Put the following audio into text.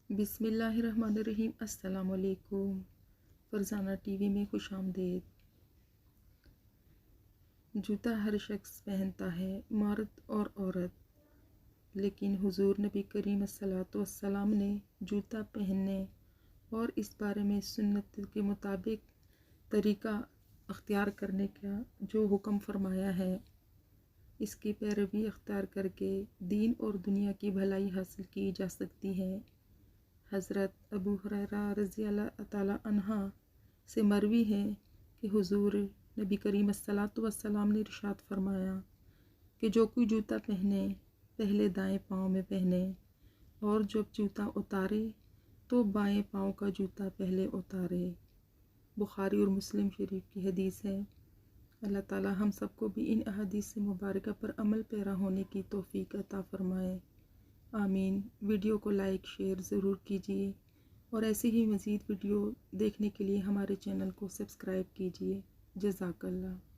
بسم اللہ الرحمن الرحیم۔ السلام علیکم۔ فرزانہ ٹی وی میں خوش آمدید۔ جوتا ہر شخص پہنتا ہے، مرد اور عورت، لیکن حضور نبی کریم صلی اللہ علیہ وسلم نے جوتا پہننے اور اس بارے میں سنت کے مطابق طریقہ اختیار کرنے کا جو حکم فرمایا ہے، اس کی پیروی اختیار کر کے دین اور دنیا کی بھلائی حاصل کی جا سکتی ہے۔ حضرت ابو ہریرہ رضی اللہ تعالیٰ عنہ سے مروی ہے کہ حضور نبی کریم صلی اللہ علیہ وسلم نے ارشاد فرمایا کہ جو کوئی جوتا پہنے پہلے دائیں پاؤں میں پہنے، اور جب جوتا اتارے تو بائیں پاؤں کا جوتا پہلے اتارے۔ بخاری اور مسلم شریف کی حدیث ہے۔ اللہ تعالیٰ ہم سب کو بھی ان احادیث سے مبارکہ پر عمل پیرا ہونے کی توفیق عطا فرمائے، آمین۔ ویڈیو کو لائک شیئر ضرور کیجیے اور ایسی ہی مزید ویڈیو دیکھنے کے لیے ہمارے چینل کو سبسکرائب کیجیے۔ جزاک اللہ۔